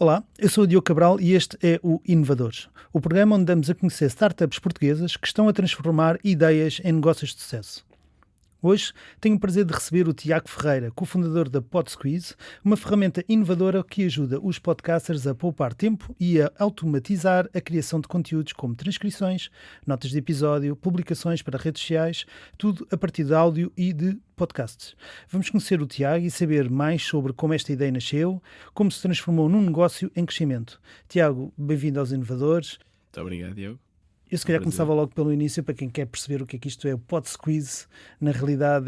Olá, eu sou o Diogo Cabral e este é o Inovadores, o programa onde damos a conhecer startups portuguesas que estão a transformar ideias em negócios de sucesso. Hoje tenho o prazer de receber o Tiago Ferreira, cofundador da PodSqueeze, uma ferramenta inovadora que ajuda os podcasters a poupar tempo e a automatizar a criação de conteúdos como transcrições, notas de episódio, publicações para redes sociais, tudo a partir de áudio e de podcasts. Vamos conhecer o Tiago e saber mais sobre como esta ideia nasceu, como se transformou num negócio em crescimento. Tiago, bem-vindo aos Inovadores. Muito obrigado, Diogo. Eu se calhar começava logo pelo início, para quem quer perceber o que é que isto é. O PodSqueeze, na realidade,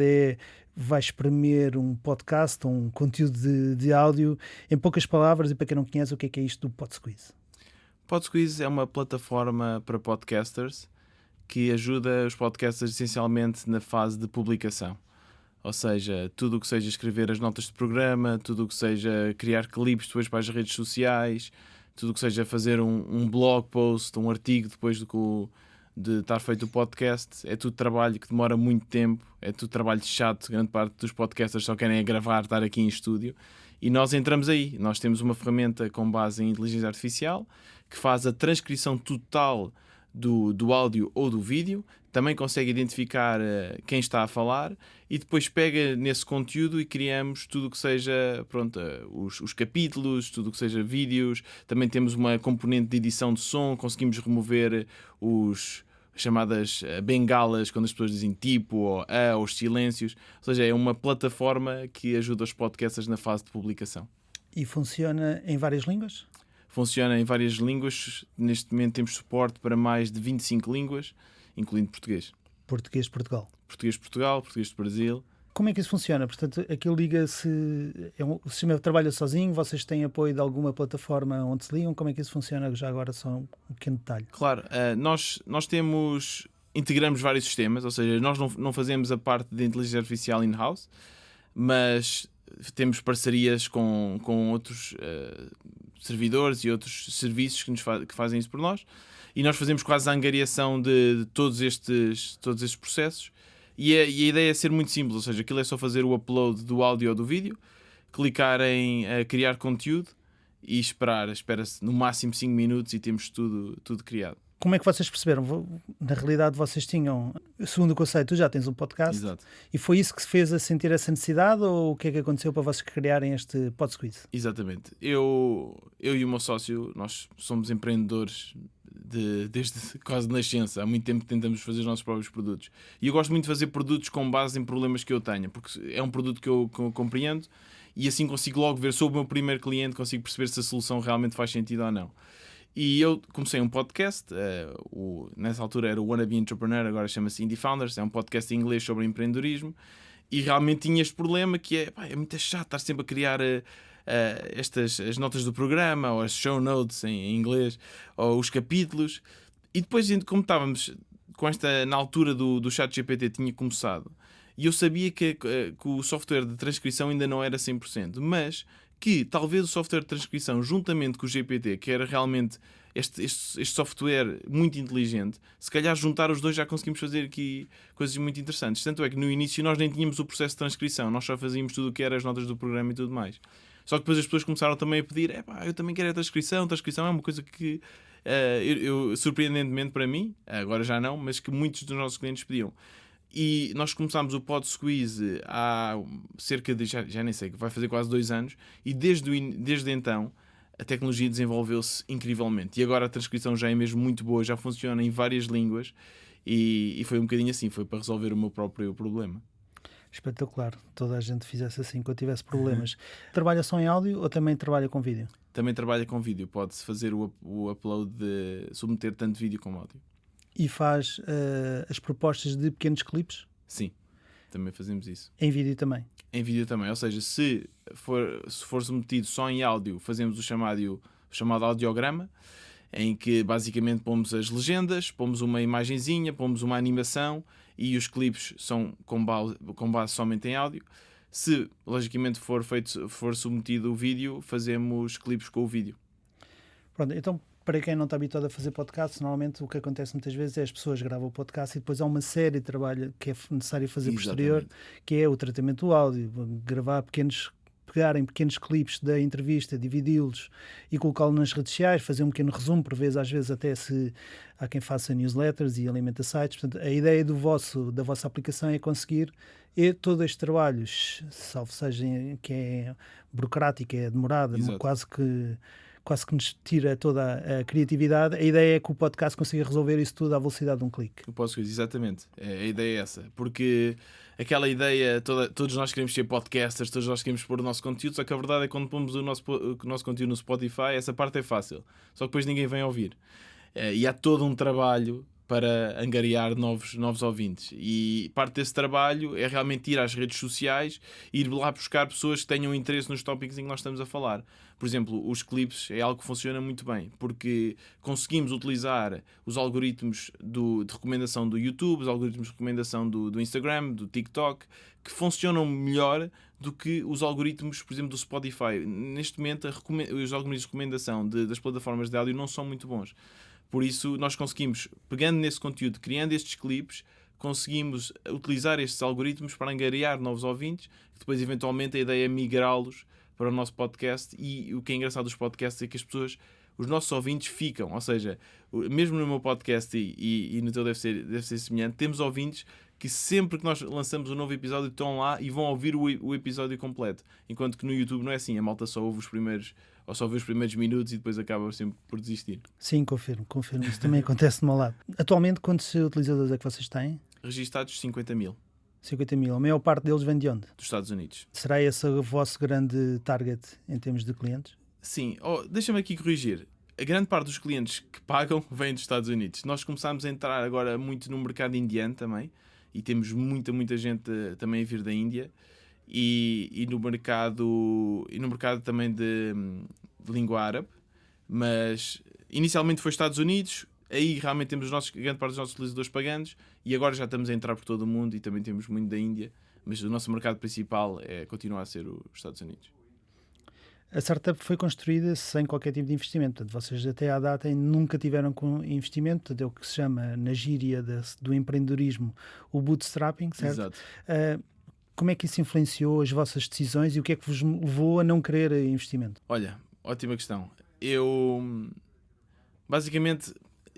vai espremer um podcast, um conteúdo de áudio, em poucas palavras, e para quem não conhece, o que é isto do PodSqueeze? PodSqueeze é uma plataforma para podcasters que ajuda os podcasters essencialmente na fase de publicação. Ou seja, tudo o que seja escrever as notas de programa, tudo o que seja criar clipes depois para as redes sociais, tudo o que seja fazer um blog post, um artigo depois de estar feito o podcast, é tudo trabalho que demora muito tempo, é tudo trabalho chato. Grande parte dos podcasters só querem gravar, estar aqui em estúdio, e nós entramos aí. Nós temos uma ferramenta com base em inteligência artificial que faz a transcrição total do áudio ou do vídeo, também consegue identificar quem está a falar e depois pega nesse conteúdo e criamos tudo o que seja, os capítulos, tudo o que seja vídeos. Também temos uma componente de edição de som, conseguimos remover os chamadas bengalas, quando as pessoas dizem tipo ou os silêncios. Ou seja, é uma plataforma que ajuda os podcasters na fase de publicação. E funciona em várias línguas? Funciona em várias línguas. Neste momento temos suporte para mais de 25 línguas, incluindo português. Português de Portugal. Português de Portugal, português do Brasil. Como é que isso funciona? Portanto, aquilo liga-se... o sistema trabalha sozinho? Vocês têm apoio de alguma plataforma onde se ligam? Como é que isso funciona? Já agora só um pequeno detalhe. Claro, nós integramos vários sistemas, ou seja, nós não fazemos a parte de inteligência artificial in-house, mas temos parcerias com outros servidores e outros serviços que fazem isso por nós, e nós fazemos quase a angariação de todos estes processos, e a ideia é ser muito simples, ou seja, aquilo é só fazer o upload do áudio ou do vídeo, clicar em criar conteúdo e espera-se no máximo 5 minutos e temos tudo criado. Como é que vocês perceberam? Na realidade, vocês tinham, segundo o que eu sei, tu já tens um podcast. Exato. E foi isso que se fez a sentir essa necessidade, ou o que é que aconteceu para vocês criarem este PodSqueeze? Exatamente. Eu e o meu sócio, nós somos empreendedores desde quase nascença. Há muito tempo que tentamos fazer os nossos próprios produtos. E eu gosto muito de fazer produtos com base em problemas que eu tenho, porque é um produto que eu compreendo e assim consigo logo ver, sou o meu primeiro cliente, consigo perceber se a solução realmente faz sentido ou não. E eu comecei um podcast, nessa altura era o Wannabe Entrepreneur, agora chama-se Indie Founders, é um podcast em inglês sobre empreendedorismo, e realmente tinha este problema que é muito chato estar sempre a criar as notas do programa, ou as show notes em inglês, ou os capítulos, e depois, como estávamos com na altura do ChatGPT tinha começado, e eu sabia que o software de transcrição ainda não era 100%, mas que talvez o software de transcrição, juntamente com o GPT, que era realmente este software muito inteligente, se calhar juntar os dois já conseguimos fazer aqui coisas muito interessantes. Tanto é que no início nós nem tínhamos o processo de transcrição, nós só fazíamos tudo o que era as notas do programa e tudo mais. Só que depois as pessoas começaram também a pedir, eu também quero a transcrição é uma coisa que, surpreendentemente para mim, agora já não, mas que muitos dos nossos clientes pediam. E nós começámos o PodSqueeze há cerca de, já nem sei, vai fazer quase 2 anos, e desde então a tecnologia desenvolveu-se incrivelmente. E agora a transcrição já é mesmo muito boa, já funciona em várias línguas, e foi um bocadinho assim, foi para resolver o meu próprio problema. Espetacular, toda a gente fizesse assim quando tivesse problemas. Trabalha só em áudio ou também trabalha com vídeo? Também trabalha com vídeo, pode-se fazer o upload submeter tanto vídeo como áudio. E faz as propostas de pequenos clipes? Sim, também fazemos isso. Em vídeo também? Em vídeo também, ou seja, se for submetido só em áudio, fazemos o chamado audiograma, em que basicamente pomos as legendas, pomos uma imagenzinha, pomos uma animação e os clipes são com base somente em áudio. Se, logicamente, for submetido o vídeo, fazemos clipes com o vídeo. Pronto, então, para quem não está habituado a fazer podcast, normalmente o que acontece muitas vezes é as pessoas gravam o podcast e depois há uma série de trabalho que é necessário fazer posterior, que é o tratamento do áudio, gravar pequenos pegar em pequenos clipes da entrevista, dividi-los e colocá-los nas redes sociais, fazer um pequeno resumo, por vezes, às vezes até se há quem faça newsletters e alimenta sites. Portanto, a ideia da vossa aplicação é conseguir todo este trabalho, salvo seja que é burocrático, é demorado, Exato. quase que nos tira toda a criatividade. A ideia é que o podcast consiga resolver isso tudo à velocidade de um clique. O podcast, exatamente. A ideia é essa. Porque aquela ideia, todos nós queremos ser podcasters, todos nós queremos pôr o nosso conteúdo, só que a verdade é que quando pomos o nosso conteúdo no Spotify, essa parte é fácil. Só que depois ninguém vem ouvir. E há todo um trabalho para angariar novos ouvintes. E parte desse trabalho é realmente ir às redes sociais e ir lá buscar pessoas que tenham interesse nos tópicos em que nós estamos a falar. Por exemplo, os clipes é algo que funciona muito bem, porque conseguimos utilizar os algoritmos de recomendação do YouTube, os algoritmos de recomendação do Instagram, do TikTok, que funcionam melhor do que os algoritmos, por exemplo, do Spotify. Neste momento, os algoritmos de recomendação das plataformas de áudio não são muito bons. Por isso, nós conseguimos, pegando nesse conteúdo, criando estes clipes, conseguimos utilizar estes algoritmos para angariar novos ouvintes, que depois, eventualmente, a ideia é migrá-los para o nosso podcast. E o que é engraçado dos podcasts é que os nossos ouvintes ficam. Ou seja, mesmo no meu podcast e no teu deve ser semelhante, temos ouvintes que sempre que nós lançamos um novo episódio estão lá e vão ouvir o episódio completo. Enquanto que no YouTube não é assim, a malta só ouve os primeiros minutos e depois acaba sempre por desistir. Sim, confirmo. Isso também acontece do meu lado. Atualmente, quantos utilizadores é que vocês têm? Registados 50 mil. 50 mil. A maior parte deles vem de onde? Dos Estados Unidos. Será esse o vosso grande target em termos de clientes? Sim. Deixa-me aqui corrigir. A grande parte dos clientes que pagam vem dos Estados Unidos. Nós começámos a entrar agora muito no mercado indiano também. E temos muita gente também a vir da Índia. E no mercado também de língua árabe. Mas inicialmente foi Estados Unidos. Aí realmente temos grande parte dos nossos utilizadores pagantes. E agora já estamos a entrar por todo o mundo. E também temos muito da Índia. Mas o nosso mercado principal continua a ser os Estados Unidos. A startup foi construída sem qualquer tipo de investimento. Portanto, vocês até à data nunca tiveram com investimento. Portanto, é o que se chama na gíria do empreendedorismo o bootstrapping, certo? Exato. Como é que isso influenciou as vossas decisões e o que é que vos levou a não querer investimento? Olha, ótima questão. Basicamente,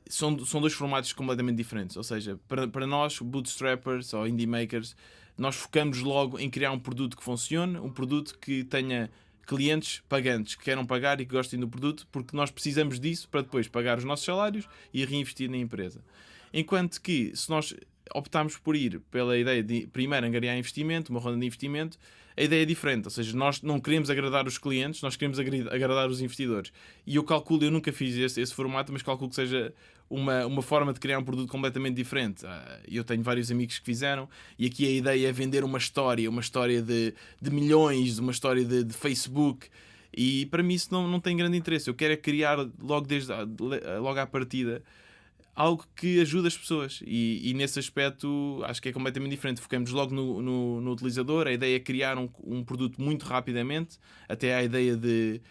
são dois formatos completamente diferentes. Ou seja, para nós, bootstrappers ou indie makers, nós focamos logo em criar um produto que funcione, um produto que tenha clientes pagantes, que queiram pagar e que gostem do produto, porque nós precisamos disso para depois pagar os nossos salários e reinvestir na empresa. Enquanto que, se nós optarmos por ir pela ideia de primeiro angariar investimento, uma ronda de investimento, a ideia é diferente. Ou seja, nós não queremos agradar os clientes, nós queremos agradar os investidores. E eu nunca fiz esse formato, mas calculo que seja uma forma de criar um produto completamente diferente. Eu tenho vários amigos que fizeram, e aqui a ideia é vender uma história de milhões, uma história de Facebook. E para mim isso não tem grande interesse. Eu quero criar logo à partida algo que ajude as pessoas, e nesse aspecto acho que é completamente diferente. Focamos logo no utilizador. A ideia é criar um produto muito rapidamente, até à ideia de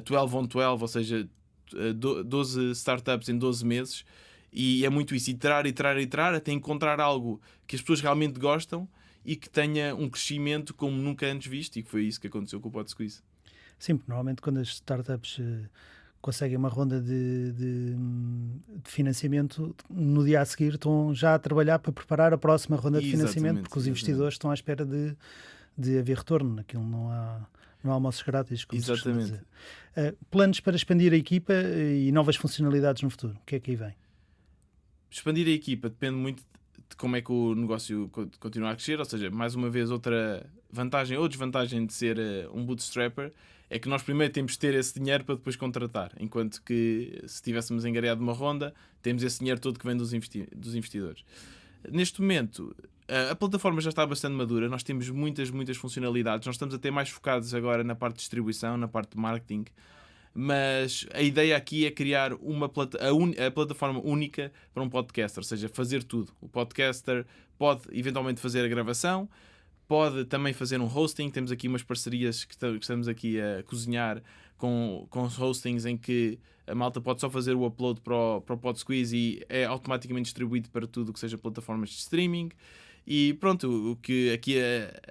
12 on 12, ou seja, 12 startups em 12 meses, e é muito isso, iterar até encontrar algo que as pessoas realmente gostam e que tenha um crescimento como nunca antes visto, e que foi isso que aconteceu com o PodSqueeze. Sim, porque normalmente quando as startups conseguem uma ronda de financiamento, no dia a seguir estão já a trabalhar para preparar a próxima ronda de financiamento, porque os investidores estão à espera de haver retorno. Aquilo não há almoços grátis, como se costuma dizer. Planos para expandir a equipa e novas funcionalidades no futuro, o que é que aí vem? Expandir a equipa depende muito de como é que o negócio continua a crescer. Ou seja, mais uma vez, outra vantagem ou desvantagem de ser um bootstrapper é que nós primeiro temos de ter esse dinheiro para depois contratar, enquanto que se tivéssemos angariado uma ronda, temos esse dinheiro todo que vem dos investidores. Neste momento, a plataforma já está bastante madura, nós temos muitas funcionalidades, nós estamos até mais focados agora na parte de distribuição, na parte de marketing, mas a ideia aqui é criar a plataforma única para um podcaster, ou seja, fazer tudo. O podcaster pode eventualmente fazer a gravação, pode também fazer um hosting. Temos aqui umas parcerias que estamos aqui a cozinhar com os hostings, em que a malta pode só fazer o upload para o PodSqueeze e é automaticamente distribuído para tudo o que seja plataformas de streaming. E pronto, o que aqui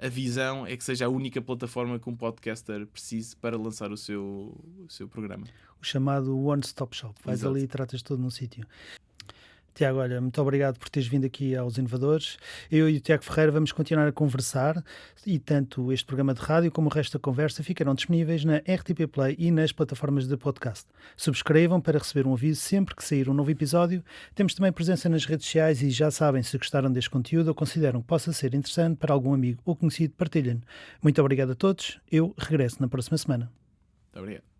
a visão é que seja a única plataforma que um podcaster precise para lançar o seu programa. O chamado one-stop shop. Vais Exato. ali e tratas tudo num sítio. Tiago, olha, muito obrigado por teres vindo aqui aos Inovadores. Eu e o Tiago Ferreira vamos continuar a conversar e tanto este programa de rádio como o resto da conversa ficarão disponíveis na RTP Play e nas plataformas de podcast. Subscrevam para receber um aviso sempre que sair um novo episódio. Temos também presença nas redes sociais e já sabem, se gostaram deste conteúdo ou consideram que possa ser interessante para algum amigo ou conhecido, partilhem. Muito obrigado a todos. Eu regresso na próxima semana. Muito obrigado.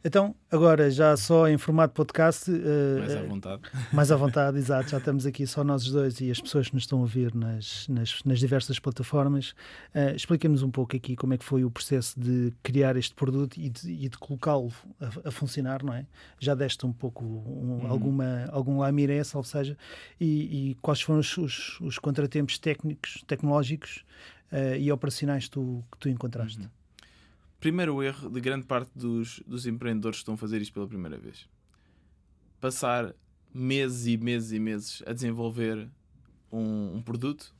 Então, agora já só em formato podcast. Mais à vontade. Mais à vontade, exato. Já estamos aqui só nós dois e as pessoas que nos estão a ouvir nas diversas plataformas. Explica-nos um pouco aqui como é que foi o processo de criar este produto e de colocá-lo a funcionar, não é? Já deste um pouco algum lamiré, ou seja, e quais foram os contratempos tecnológicos e operacionais que tu encontraste? Primeiro erro de grande parte dos empreendedores que estão a fazer isto pela primeira vez. Passar meses e meses e meses a desenvolver um produto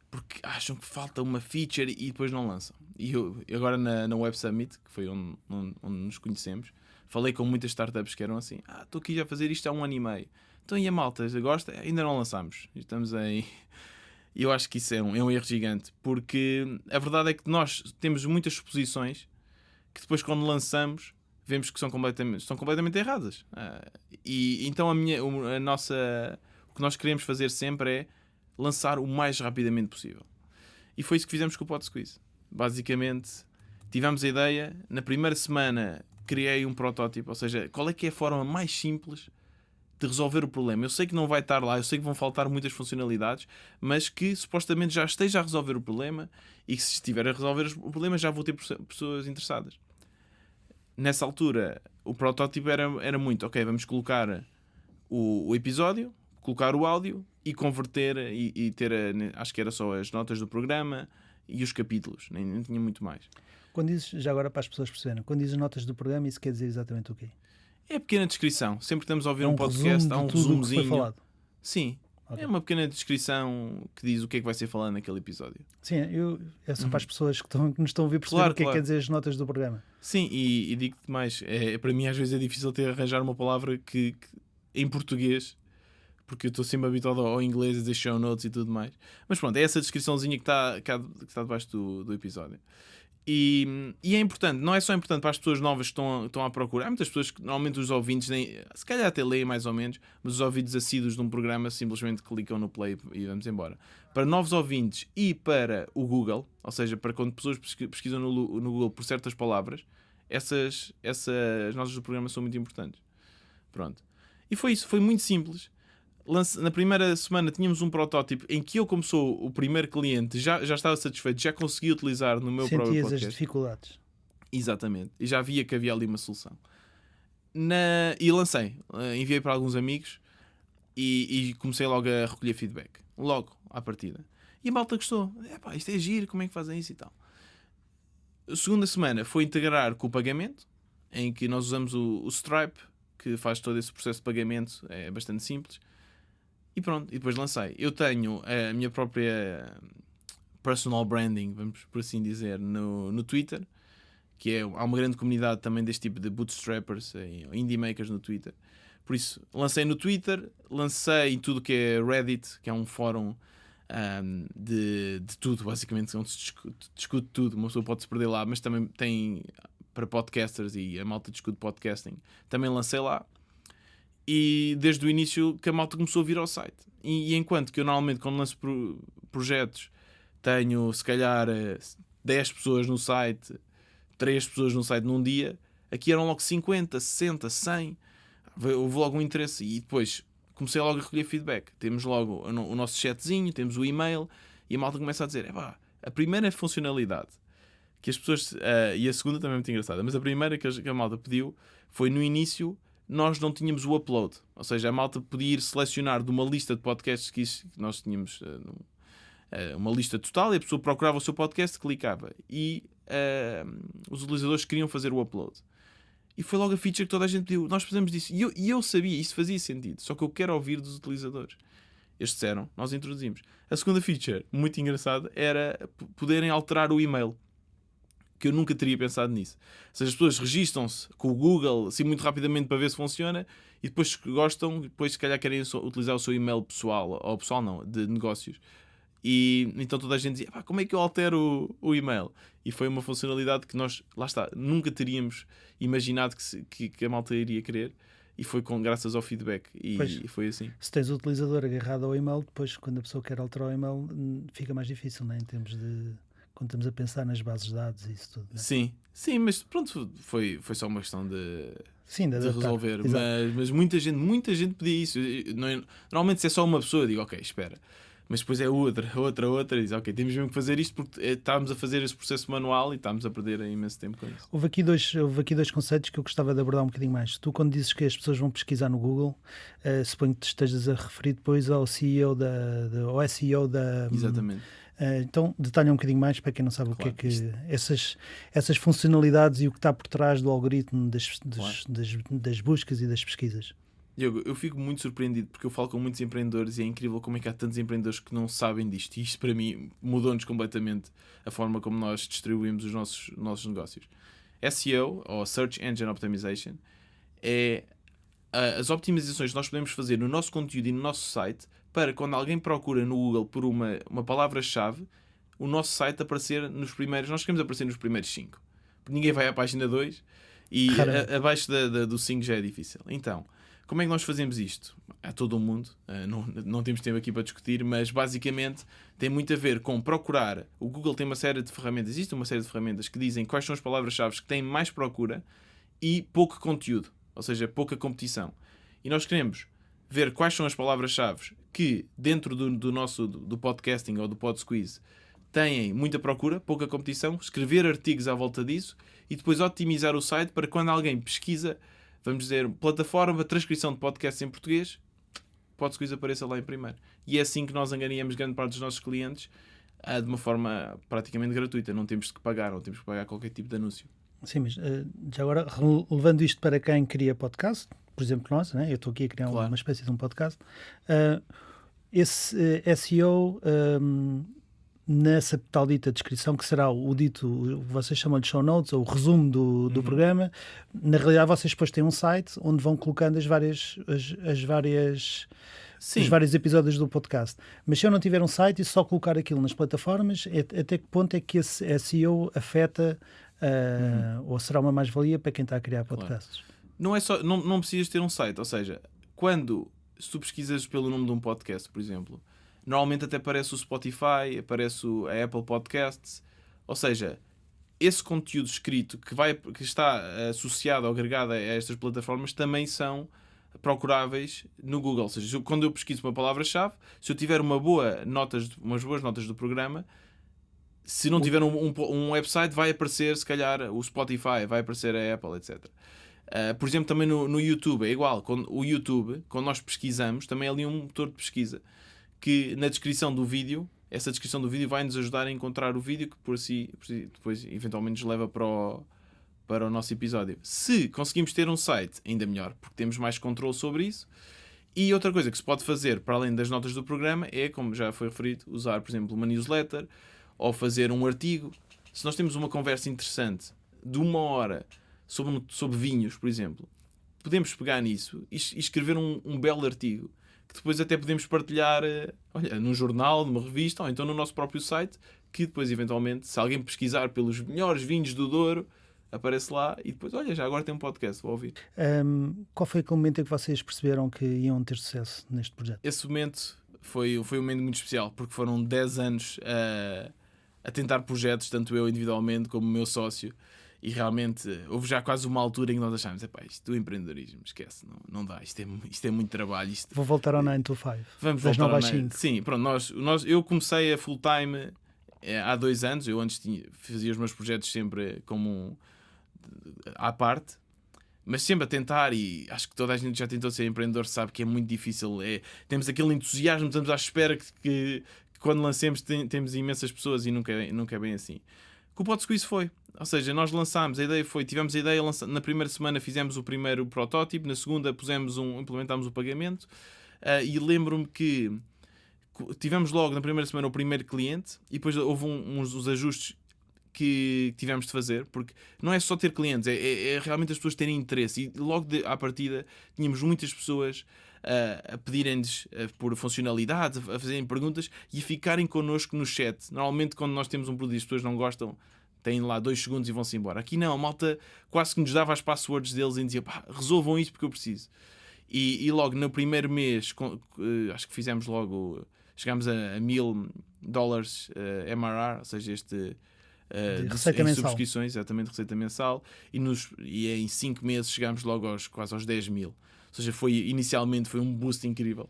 porque acham que falta uma feature e depois não lançam. E eu agora na Web Summit, que foi onde nos conhecemos, falei com muitas startups que eram assim: estou aqui já a fazer isto há 1 ano e meio. Então e a malta, gosta? Ainda não lançamos. Estamos aí... E eu acho que isso é um erro gigante, porque a verdade é que nós temos muitas suposições que depois, quando lançamos, vemos que são completamente erradas. E então o que nós queremos fazer sempre é lançar o mais rapidamente possível. E foi isso que fizemos com o PodSqueeze. Basicamente, tivemos a ideia, na primeira semana criei um protótipo, ou seja, qual é que é a forma mais simples de resolver o problema. Eu sei que não vai estar lá, eu sei que vão faltar muitas funcionalidades, mas que supostamente já esteja a resolver o problema e que se estiver a resolver o problema já vou ter pessoas interessadas. Nessa altura, o protótipo era muito, ok, vamos colocar o episódio, colocar o áudio e converter e ter, acho que era só as notas do programa e os capítulos, nem tinha muito mais. Quando dizes, já agora para as pessoas perceberem, quando dizes notas do programa, isso quer dizer exatamente o quê? É a pequena descrição. Sempre que estamos a ouvir um podcast, resumo há um de tudo o que foi resumozinho. falado. Sim. Okay. É uma pequena descrição que diz o que é que vai ser falado naquele episódio. Sim, é só para as pessoas que nos estão a ouvir perceber o que é que quer dizer as notas do programa. Sim, e digo-te mais, para mim às vezes é difícil arranjar uma palavra que em português, porque eu estou sempre habituado ao inglês, a dizer show notes e tudo mais. Mas pronto, é essa descriçãozinha que está debaixo do episódio. E é importante, não é só importante para as pessoas novas que estão à procura. Há muitas pessoas que normalmente os ouvintes se calhar até leem mais ou menos, mas os ouvintes assíduos de um programa simplesmente clicam no play e vamos embora. Para novos ouvintes e para o Google, ou seja, para quando pessoas pesquisam no Google por certas palavras, essas notas do programa são muito importantes. Pronto. E foi isso, foi muito simples. Na primeira semana tínhamos um protótipo em que eu, como sou o primeiro cliente, já estava satisfeito, já consegui utilizar no meu próprio podcast. Sentias as dificuldades. Exatamente. E já via que havia ali uma solução. E lancei. Enviei para alguns amigos e comecei logo a recolher feedback. Logo, à partida. E a malta gostou. Isto é giro, como é que fazem isso e tal. A segunda semana foi integrar com o pagamento, em que nós usamos o Stripe, que faz todo esse processo de pagamento. É bastante simples. E pronto, e depois lancei. Eu tenho a minha própria personal branding, vamos por assim dizer, no Twitter, que há uma grande comunidade também deste tipo de bootstrappers, indie makers no Twitter. Por isso, lancei no Twitter, lancei em tudo que é Reddit, que é um fórum de tudo, basicamente, onde se discute tudo. Uma pessoa pode se perder lá, mas também tem para podcasters e a malta discute podcasting. Também lancei lá. E desde o início que a malta começou a vir ao site. E enquanto que eu normalmente, quando lanço projetos, tenho se calhar 10 pessoas no site, 3 pessoas no site num dia, aqui eram logo 50, 60, 100. Houve logo um interesse. E depois comecei logo a recolher feedback. Temos logo o nosso chatzinho, temos o e-mail, e a malta começa a dizer: a primeira funcionalidade que as pessoas. E a segunda também é muito engraçada, mas a primeira que a malta pediu foi no início. Nós não tínhamos o upload, ou seja, a malta podia ir selecionar de uma lista de podcasts que nós tínhamos uma lista total, e a pessoa procurava o seu podcast, clicava e os utilizadores queriam fazer o upload. E foi logo a feature que toda a gente pediu. Nós fizemos disso. E eu sabia, isso fazia sentido. Só que eu quero ouvir dos utilizadores. Eles disseram, nós introduzimos. A segunda feature, muito engraçada, era poderem alterar o e-mail. Que eu nunca teria pensado nisso. Ou seja, as pessoas registram-se com o Google assim muito rapidamente para ver se funciona e depois gostam, depois se calhar querem utilizar o seu e-mail pessoal, ou pessoal não, de negócios. E então toda a gente dizia, como é que eu altero o e-mail? E foi uma funcionalidade que nós, lá está, nunca teríamos imaginado que a malta iria querer. E foi graças ao feedback. E foi assim. Se tens o utilizador agarrado ao e-mail, depois quando a pessoa quer alterar o e-mail, fica mais difícil, não é? Em termos de... Quando estamos a pensar nas bases de dados e isso tudo. Não é? Sim, mas pronto, foi só uma questão de resolver. Exato. Mas muita gente pedia isso. Normalmente se é só uma pessoa, eu digo, ok, espera. Mas depois é outra, e diz, ok, temos mesmo que fazer isto porque estamos a fazer esse processo manual e estamos a perder imenso tempo com isso. Houve aqui dois conceitos que eu gostava de abordar um bocadinho mais. Tu, quando dizes que as pessoas vão pesquisar no Google, suponho que te estejas a referir depois ao CEO ao SEO da... Exatamente. Então, detalha um bocadinho mais para quem não sabe Claro, o que é que... Essas funcionalidades e o que está por trás do algoritmo das buscas e das pesquisas. Eu fico muito surpreendido porque eu falo com muitos empreendedores e é incrível como é que há tantos empreendedores que não sabem disto. E isto para mim mudou-nos completamente a forma como nós distribuímos os nossos negócios. SEO, ou Search Engine Optimization, é as optimizações que nós podemos fazer no nosso conteúdo e no nosso site para quando alguém procura no Google por uma palavra-chave, o nosso site aparecer nos primeiros... Nós queremos aparecer nos primeiros 5. Porque ninguém vai à página 2 e abaixo do 5 já é difícil. Então... Como é que nós fazemos isto? A todo o mundo, não temos tempo aqui para discutir, mas basicamente tem muito a ver com procurar. O Google tem uma série de ferramentas, existe uma série de ferramentas que dizem quais são as palavras-chave que têm mais procura e pouco conteúdo, ou seja, pouca competição. E nós queremos ver quais são as palavras-chave que dentro do podcasting ou do PodSqueeze têm muita procura, pouca competição, escrever artigos à volta disso e depois otimizar o site para quando alguém pesquisa, vamos dizer, plataforma, transcrição de podcasts em português, PodSqueeze apareça lá em primeiro. E é assim que nós angariamos grande parte dos nossos clientes de uma forma praticamente gratuita. Não temos que pagar, qualquer tipo de anúncio. Sim, mas já agora, levando isto para quem cria podcast, por exemplo, nós, né? Eu estou aqui a criar uma espécie de um podcast, esse SEO... nessa tal dita descrição, que será o dito, vocês chamam de show notes, ou o resumo do programa, na realidade vocês depois têm um site onde vão colocando os vários episódios do podcast. Mas se eu não tiver um site e só colocar aquilo nas plataformas, até que ponto é que esse SEO afeta ou será uma mais-valia para quem está a criar podcasts? Claro. Não é só, não precisas ter um site, ou seja, se tu pesquisas pelo nome de um podcast, por exemplo, normalmente até aparece o Spotify, aparece a Apple Podcasts, ou seja, esse conteúdo escrito que está associado ou agregado a estas plataformas também são procuráveis no Google. Ou seja, quando eu pesquiso uma palavra-chave, se eu tiver umas boas notas do programa, se não tiver um website, vai aparecer se calhar o Spotify, vai aparecer a Apple, etc. Por exemplo, também no YouTube é igual. O YouTube, quando nós pesquisamos, também é ali um motor de pesquisa que na descrição do vídeo, essa descrição do vídeo vai nos ajudar a encontrar o vídeo que por si depois eventualmente nos leva para o nosso episódio. Se conseguimos ter um site, ainda melhor, porque temos mais controle sobre isso. E outra coisa que se pode fazer, para além das notas do programa, é, como já foi referido, usar, por exemplo, uma newsletter ou fazer um artigo. Se nós temos uma conversa interessante de 1 hora sobre vinhos, por exemplo, podemos pegar nisso e escrever um belo artigo que depois até podemos partilhar num jornal, numa revista ou então no nosso próprio site, que depois eventualmente, se alguém pesquisar pelos melhores vinhos do Douro, aparece lá e depois, já agora tem um podcast, vou ouvir. Qual foi aquele momento em que vocês perceberam que iam ter sucesso neste projeto? Esse momento foi um momento muito especial, porque foram 10 anos a tentar projetos, tanto eu individualmente como o meu sócio. E realmente houve já quase uma altura em que nós achámos, isto do empreendedorismo, esquece, não dá, isto é muito trabalho. Vou voltar ao 9 to 5. Vamos voltar ao 5. Sim, pronto, eu comecei a full time há 2 anos, eu antes fazia os meus projetos sempre como à parte, mas sempre a tentar, e acho que toda a gente já tentou ser empreendedor, sabe que é muito difícil, temos aquele entusiasmo, estamos à espera que quando lancemos temos imensas pessoas e nunca é bem assim. que o PodSqueeze foi. Ou seja, nós lançámos, tivemos a ideia, na primeira semana fizemos o primeiro protótipo, na segunda implementámos o pagamento, e lembro-me que tivemos logo na primeira semana o primeiro cliente e depois houve uns ajustes que tivemos de fazer, porque não é só ter clientes, é realmente as pessoas terem interesse. E logo à partida tínhamos muitas pessoas a pedirem-nos por funcionalidades, a fazerem perguntas e a ficarem connosco no chat. Normalmente quando nós temos um produto e as pessoas não gostam, têm lá 2 segundos e vão-se embora. Aqui não, a malta quase que nos dava as passwords deles e dizia, resolvam isto porque eu preciso. E logo no primeiro mês, acho que fizemos logo, chegámos a $1,000 MRR, ou seja, de receita mensal. Subscrições, exatamente, receita mensal, e em 5 meses chegámos logo quase aos 10 mil. Ou seja, inicialmente foi um boost incrível.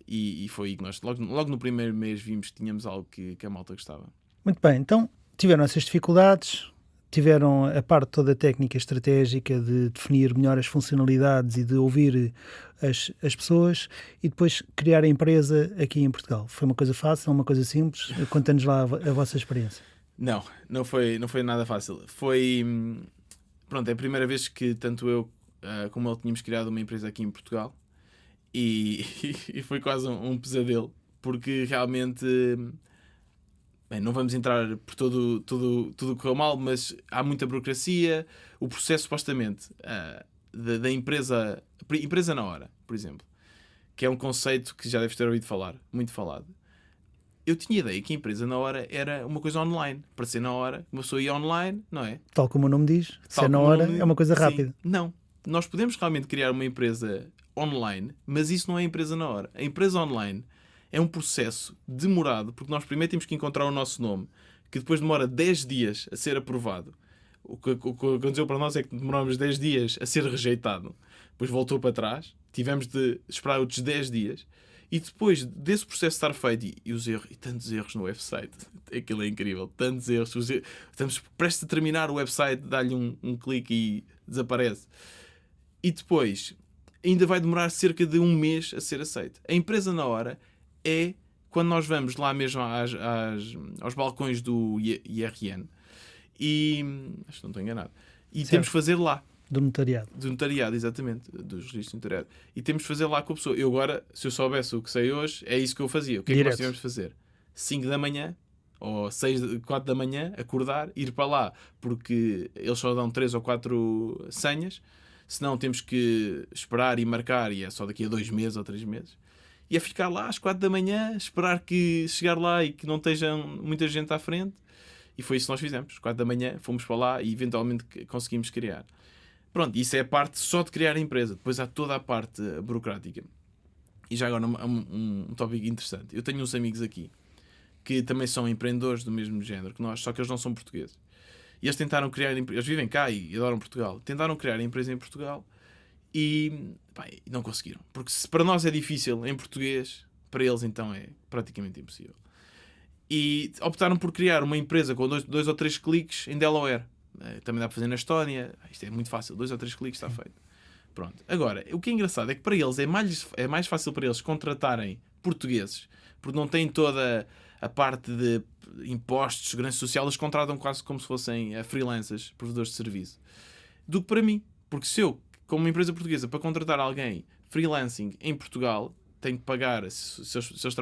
E foi que nós logo no primeiro mês vimos que tínhamos algo que a malta gostava. Muito bem, então tiveram essas dificuldades, tiveram a parte toda técnica estratégica de definir melhor as funcionalidades e de ouvir as pessoas e depois criar a empresa aqui em Portugal. Foi uma coisa fácil, uma coisa simples? Conta-nos lá a vossa experiência. Não foi nada fácil. Pronto, é a primeira vez que tanto eu como ele tínhamos criado uma empresa aqui em Portugal e foi quase um pesadelo, porque realmente, bem, não vamos entrar por tudo que correu mal, mas há muita burocracia. O processo, supostamente, da empresa na hora, por exemplo, que é um conceito que já deves ter ouvido falar, muito falado. Eu tinha ideia que a empresa na hora era uma coisa online. Para ser na hora, uma pessoa ia online, não é? Tal como o nome diz, ser na hora é uma coisa rápida. Sim. Não. Nós podemos realmente criar uma empresa online, mas isso não é a empresa na hora. A empresa online é um processo demorado, porque nós primeiro temos que encontrar o nosso nome, que depois demora 10 dias a ser aprovado. O que aconteceu para nós é que demoramos 10 dias a ser rejeitado. Depois voltou para trás. Tivemos de esperar outros 10 dias. E depois desse processo estar feito e tantos erros no website, aquilo é incrível, tantos erros, estamos prestes a terminar o website, dá-lhe um clique e desaparece. E depois ainda vai demorar cerca de 1 mês a ser aceito. A empresa na hora é quando nós vamos lá mesmo aos balcões do IRN e acho que não estou enganado. E certo. Temos que fazer lá. Do notariado. Do notariado, exatamente. Dos registros de notariado. E temos de fazer lá com a pessoa. Eu agora, se eu soubesse o que sei hoje, é isso que eu fazia. O que é que nós tivemos de fazer? 5 da manhã, ou 4 da manhã, acordar, ir para lá, porque eles só dão 3 ou 4 senhas. Senão temos que esperar e marcar, e é só daqui a 2 meses ou 3 meses. E é ficar lá às 4 da manhã, esperar que chegar lá e que não esteja muita gente à frente. E foi isso que nós fizemos. 4 da manhã, fomos para lá e eventualmente conseguimos criar. Pronto, isso é a parte só de criar a empresa. Depois há toda a parte burocrática. E já agora um tópico interessante. Eu tenho uns amigos aqui que também são empreendedores do mesmo género que nós, só que eles não são portugueses. E eles tentaram criar... Eles vivem cá e adoram Portugal. Tentaram criar a empresa em Portugal e não conseguiram. Porque se para nós é difícil em português, para eles então é praticamente impossível. E optaram por criar uma empresa com 2 ou 3 cliques em Delaware. Também dá para fazer na Estónia. Isto é muito fácil, 2 ou 3 cliques está feito. Pronto. Agora, o que é engraçado é que para eles é mais fácil para eles contratarem portugueses, porque não têm toda a parte de impostos, segurança social. Eles contratam quase como se fossem freelancers, provedores de serviço, do que para mim. Porque se eu, como uma empresa portuguesa, para contratar alguém freelancing em Portugal, tenho que pagar, se eles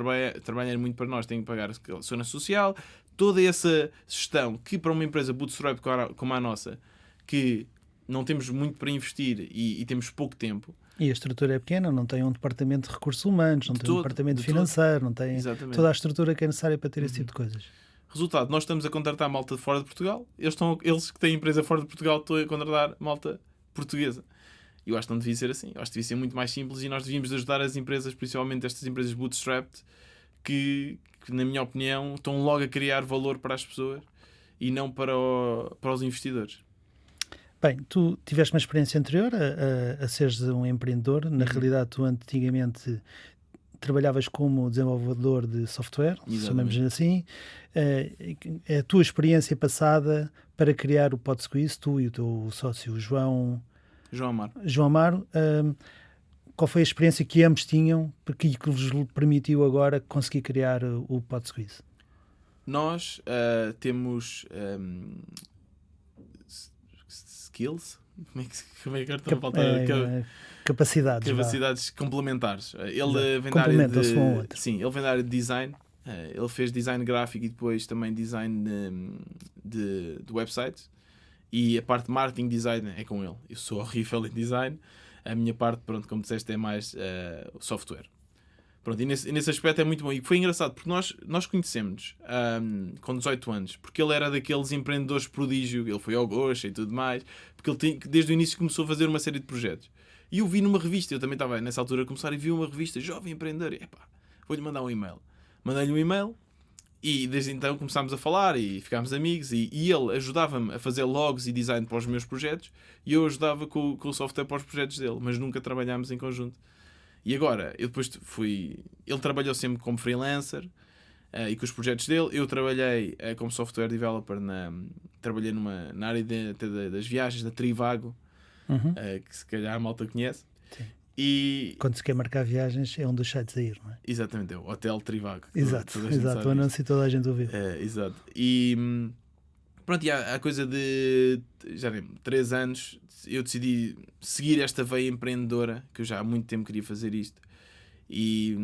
trabalharem muito para nós, tenho que pagar a segurança social, toda essa gestão que para uma empresa bootstrap como a nossa, que não temos muito para investir e temos pouco tempo. E a estrutura é pequena, não tem um departamento de recursos humanos, não tem um departamento financeiro, não tem toda a estrutura que é necessária para ter esse tipo de coisas. Resultado, nós estamos a contratar malta de fora de Portugal, eles que têm empresa fora de Portugal estão a contratar malta portuguesa. Eu acho que não devia ser assim. Eu acho que devia ser muito mais simples e nós devíamos ajudar as empresas, principalmente estas empresas bootstrapped, que na minha opinião estão logo a criar valor para as pessoas e não para os investidores. Bem, tu tiveste uma experiência anterior a seres um empreendedor. Na realidade, tu antigamente trabalhavas como desenvolvedor de software, chamamos assim. A tua experiência passada para criar o PodSqueeze, tu e o teu sócio João Amaro, qual foi a experiência que ambos tinham que vos permitiu agora conseguir criar o PodSqueeze? nós temos skills? Como é que está a faltar? Capacidades Complementares. Ele vem complementam-se um ao outro. Sim, ele vem da área de design. Ele fez design gráfico e depois também design de websites. E a parte de marketing design é com ele. Eu sou horrível em design. A minha parte, pronto, como disseste, é mais software. Pronto, e nesse aspecto é muito bom. E foi engraçado, porque nós conhecemos com 18 anos, porque ele era daqueles empreendedores prodígio, ele foi ao Gosha e tudo mais, porque ele desde o início começou a fazer uma série de projetos. E eu vi numa revista, eu também estava nessa altura a começar, e vi uma revista, Jovem Empreendedor, e epá, vou-lhe mandar um e-mail. Mandei-lhe um e-mail, e desde então começámos a falar, e ficámos amigos, e ele ajudava-me a fazer logos e design para os meus projetos, e eu ajudava com o software para os projetos dele, mas nunca trabalhámos em conjunto. E agora, eu depois ele trabalhou sempre como freelancer e com os projetos dele. Eu trabalhei como software developer, trabalhei na área das viagens, da Trivago, que se calhar a malta conhece. Sim. E quando se quer marcar viagens é um dos sites a ir, não é? Exatamente, é o Hotel Trivago. Exato, o anúncio toda a gente ouviu. Exato. E pronto, e há coisa de já 3 anos eu decidi seguir esta veia empreendedora, que eu já há muito tempo queria fazer isto, e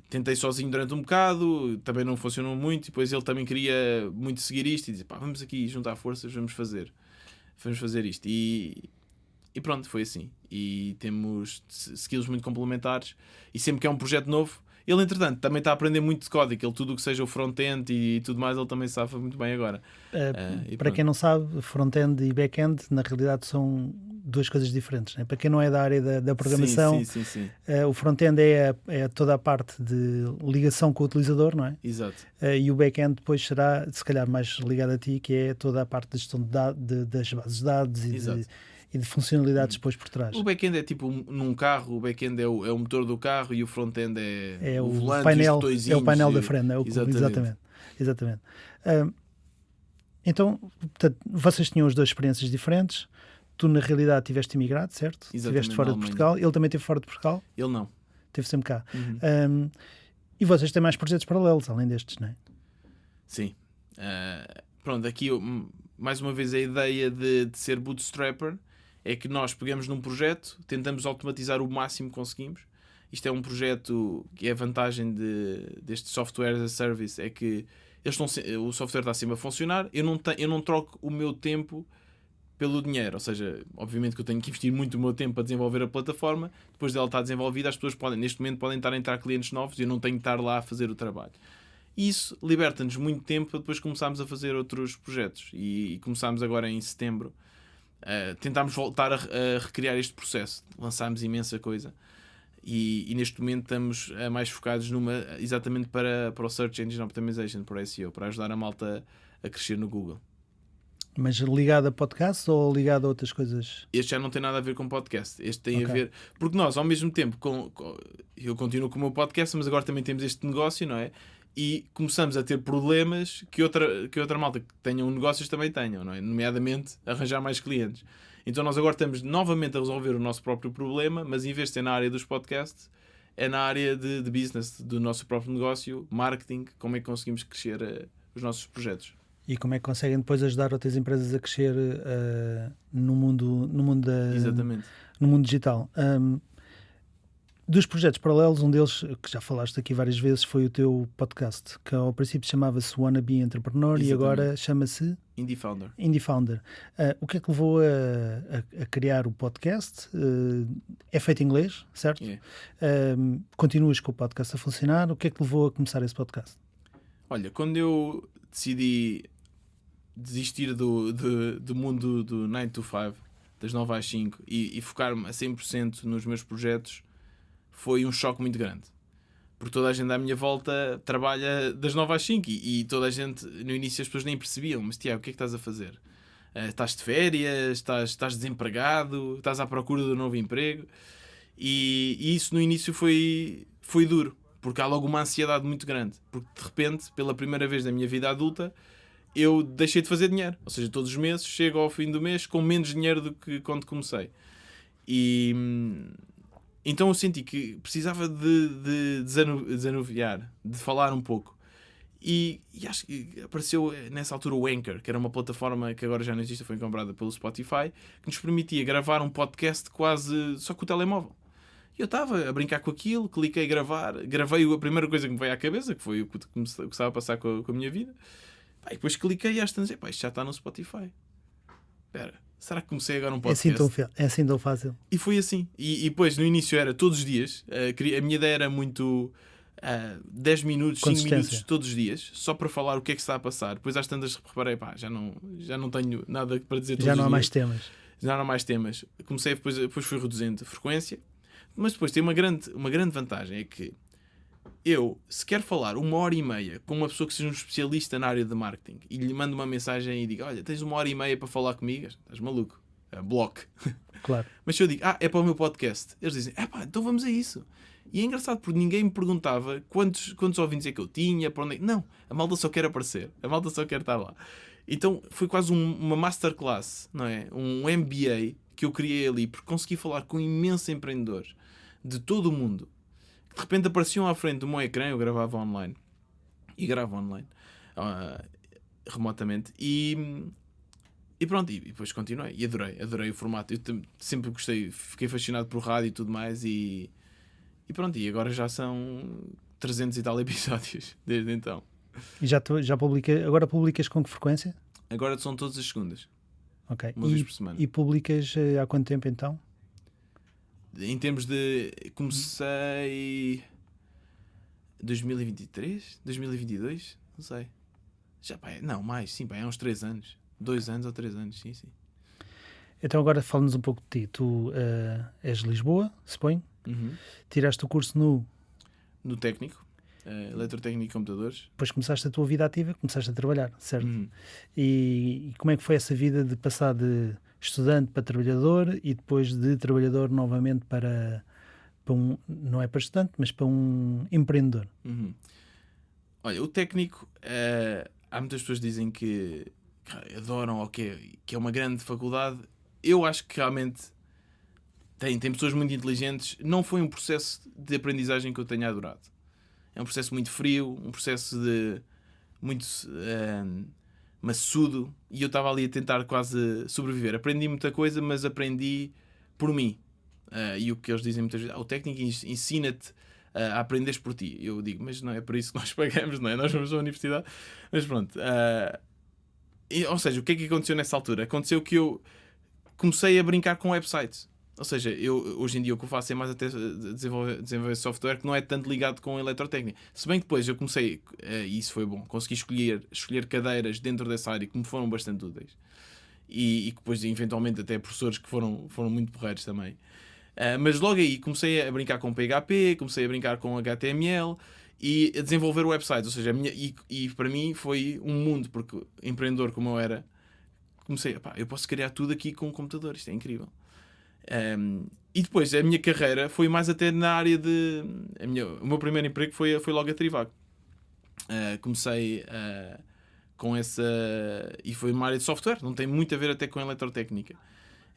tentei sozinho durante um bocado, também não funcionou muito, e depois ele também queria muito seguir isto e dizer, pá, vamos aqui juntar forças, vamos fazer isto, e pronto, foi assim, e temos skills muito complementares, e sempre que é um projeto novo, ele entretanto também está a aprender muito de código, ele tudo o que seja o front-end e tudo mais, ele também sabe muito bem agora. Para quem não sabe, front-end e back-end na realidade são duas coisas diferentes, né? Para quem não é da área da programação, sim. O front-end é toda a parte de ligação com o utilizador, não é? Exato. E o back-end depois será, se calhar, mais ligado a ti, que é toda a parte da gestão das bases de dados e de funcionalidades depois por trás. O back-end é tipo num carro, o back-end é o motor do carro e o front-end é o volante, painel, os botõezinhos. É o painel da frente, exatamente. Então, portanto, vocês tinham as duas experiências diferentes. Tu, na realidade, tiveste imigrado, certo? Estiveste fora de Portugal. Ele também esteve fora de Portugal? Ele não. Esteve sempre cá. E vocês têm mais projetos paralelos, além destes, não é? Sim. Pronto, aqui mais uma vez a ideia de ser bootstrapper é que nós pegamos num projeto, tentamos automatizar o máximo que conseguimos. Isto é um projeto que é a vantagem deste software as a service, é que o software está sempre a funcionar, eu não troco o meu tempo pelo dinheiro, ou seja, obviamente que eu tenho que investir muito o meu tempo para desenvolver a plataforma, depois dela estar desenvolvida as pessoas neste momento podem estar a entrar clientes novos e eu não tenho que estar lá a fazer o trabalho. Isso liberta-nos muito tempo para depois começarmos a fazer outros projetos e começámos agora em setembro. Tentámos voltar a recriar este processo, lançámos imensa coisa e neste momento estamos mais focados exatamente para o Search Engine Optimization, para o SEO, para ajudar a malta a crescer no Google. Mas ligado a podcast ou ligado a outras coisas? Este já não tem nada a ver com podcast, este tem a ver, porque nós ao mesmo tempo, eu continuo com o meu podcast, mas agora também temos este negócio, não é? E começamos a ter problemas que outra malta que tenham negócios também tenham, não é? Nomeadamente arranjar mais clientes. Então nós agora estamos novamente a resolver o nosso próprio problema, mas em vez de ser na área dos podcasts, é na área de business, do nosso próprio negócio, marketing, como é que conseguimos crescer os nossos projetos. E como é que conseguem depois ajudar outras empresas a crescer no mundo digital? Dos projetos paralelos, um deles, que já falaste aqui várias vezes, foi o teu podcast, que ao princípio chamava-se Wannabe Entrepreneur. Exatamente. E agora chama-se Indie Founder. O que é que levou a criar o podcast? É feito em inglês, certo? Yeah. Continuas com o podcast a funcionar. O que é que levou a começar esse podcast? Olha, quando eu decidi desistir do mundo do 9 to 5, das 9 às 5, e focar-me a 100% nos meus projetos, foi um choque muito grande. Porque toda a gente à minha volta trabalha das 9 às 5 e toda a gente, no início as pessoas nem percebiam, mas Tiago, o que é que estás a fazer? Estás de férias? Estás desempregado? Estás à procura de um novo emprego? E isso no início foi duro, porque há logo uma ansiedade muito grande. Porque de repente, pela primeira vez na minha vida adulta, eu deixei de fazer dinheiro. Ou seja, todos os meses chego ao fim do mês com menos dinheiro do que quando comecei. E então eu senti que precisava de desanuviar, de falar um pouco. E acho que apareceu nessa altura o Anchor, que era uma plataforma que agora já não existe, foi comprada pelo Spotify, que nos permitia gravar um podcast quase só com o telemóvel. E eu estava a brincar com aquilo, cliquei gravar, gravei a primeira coisa que me veio à cabeça, que foi o que estava a passar com a minha vida. E depois cliquei e às tantas, isto já está no Spotify. Espera, será que comecei agora um podcast? É assim tão fácil. E foi assim. E depois, no início era todos os dias. A minha ideia era muito 10 minutos, 5 minutos todos os dias, só para falar o que é que está a passar. Depois às tantas reparei, já não tenho nada para dizer todos já não os há dias. mais temas. Já não há mais temas. Comecei, depois fui reduzindo a frequência. Mas depois tem uma grande vantagem, é que eu, se quero falar 1h30 com uma pessoa que seja um especialista na área de marketing e lhe mando uma mensagem e digo, olha, tens 1h30 para falar comigo? Estás maluco? Bloco. Claro. Mas se eu digo, é para o meu podcast, eles dizem, então vamos a isso. E é engraçado porque ninguém me perguntava quantos ouvintes é que eu tinha, para onde é. Não, a malta só quer aparecer, a malta só quer estar lá. Então foi quase uma masterclass, não é? Um MBA que eu criei ali, porque consegui falar com imensos empreendedores de todo o mundo. De repente apareciam à frente do meu ecrã, eu gravava online. E gravo online. Remotamente. E pronto, e depois continuei. E adorei o formato. Eu sempre gostei, fiquei fascinado por rádio e tudo mais. E pronto, e agora já são 300 e tal episódios desde então. E agora publicas com que frequência? Agora são todas as segundas. Ok. Uma vez por semana. E publicas há quanto tempo então? Em termos de... Comecei... 2023? 2022? Não sei. Não, mais. Sim, há uns 3 anos. 2 anos ou 3 anos, sim. Então agora fala-nos um pouco de ti. Tu és de Lisboa, suponho. Uhum. Tiraste o curso no técnico, eletrotécnico e computadores. Depois começaste a tua vida ativa, começaste a trabalhar, certo? Uhum. E como é que foi essa vida de passar de estudante para trabalhador e depois de trabalhador novamente para um, não é para estudante, mas para um empreendedor? Uhum. Olha, o técnico, há muitas pessoas que dizem que adoram ou que é uma grande faculdade. Eu acho que realmente tem pessoas muito inteligentes. Não foi um processo de aprendizagem que eu tenha adorado. É um processo muito frio, um processo de muito maçudo, e eu estava ali a tentar quase sobreviver. Aprendi muita coisa, mas aprendi por mim. E o que eles dizem muitas vezes, o técnico ensina-te a aprenderes por ti. Eu digo, mas não é por isso que nós pagamos, não é? Nós vamos à universidade. Mas pronto. Ou seja, o que é que aconteceu nessa altura? Aconteceu que eu comecei a brincar com websites. Ou seja, hoje em dia o que eu faço é mais até desenvolver software que não é tanto ligado com a eletrotécnica. Se bem que depois eu comecei, e isso foi bom, consegui escolher cadeiras dentro dessa área que me foram bastante úteis. E depois, eventualmente, até professores que foram muito porreiros também. Mas logo aí comecei a brincar com PHP, comecei a brincar com HTML e a desenvolver websites. Ou seja, e para mim foi um mundo, porque empreendedor como eu era, comecei, eu posso criar tudo aqui com um computador, isto é incrível. E depois a minha carreira foi mais até na área de... O meu primeiro emprego foi logo a Trivago. Comecei com essa... E foi uma área de software, não tem muito a ver até com a eletrotécnica.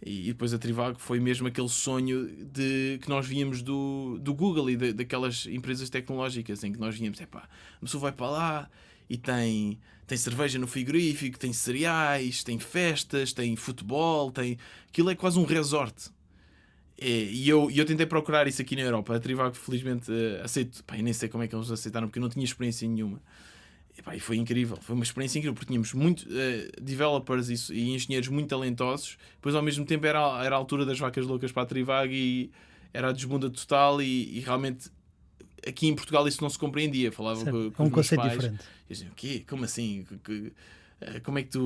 E depois a Trivago foi mesmo aquele sonho que nós víamos do Google e daquelas empresas tecnológicas em que nós víamos, a pessoa vai para lá e tem cerveja no frigorífico, tem cereais, tem festas, tem futebol, aquilo é quase um resort. E eu tentei procurar isso aqui na Europa. A Trivago felizmente aceito. Eu nem sei como é que eles aceitaram, porque eu não tinha experiência nenhuma. E foi incrível, foi uma experiência incrível, porque tínhamos muitos developers e engenheiros muito talentosos. Depois ao mesmo tempo era a altura das vacas loucas para a Trivago e era a desbunda total, e realmente aqui em Portugal isso não se compreendia. Falava com um os meus conceito pais. diferente. E diziam, o quê? Como assim? Como é que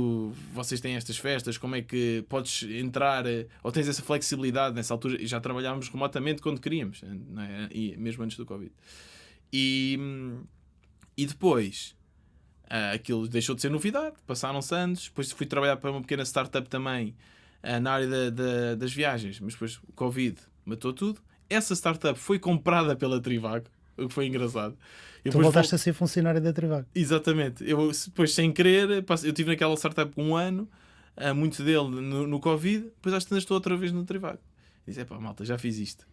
vocês têm estas festas? Como é que podes entrar ou tens essa flexibilidade? Nessa altura já trabalhávamos remotamente quando queríamos, não é? E mesmo antes do Covid. E depois aquilo deixou de ser novidade, passaram-se anos. Depois fui trabalhar para uma pequena startup também na área das viagens, mas depois o Covid matou tudo. Essa startup foi comprada pela Trivago, o que foi engraçado. Tu voltaste a ser funcionário da Trivago. Exatamente. Eu depois, sem querer, eu estive naquela startup por 1 ano, muito dele no Covid, depois às tantas estou outra vez no Trivago. E disse, malta, já fiz isto.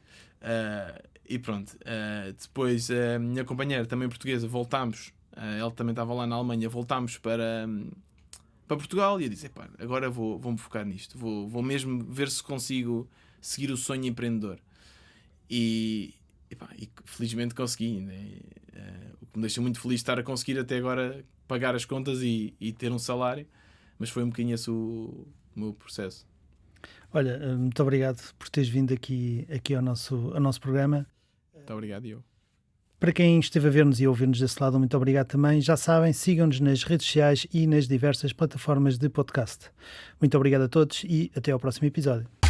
E pronto. Depois a minha companheira, também portuguesa, voltámos Ele também estava lá na Alemanha. Voltámos para Portugal e eu disse, agora vou-me focar nisto. Vou mesmo ver se consigo seguir o sonho empreendedor. E felizmente consegui, né? O que me deixa muito feliz estar a conseguir até agora pagar as contas e ter um salário, mas foi um bocadinho esse o meu processo. Olha, muito obrigado por teres vindo aqui ao nosso programa. Muito obrigado, eu. Para quem esteve a ver-nos e a ouvir-nos desse lado, muito obrigado também. Já sabem, sigam-nos nas redes sociais e nas diversas plataformas de podcast. Muito obrigado a todos e até ao próximo episódio.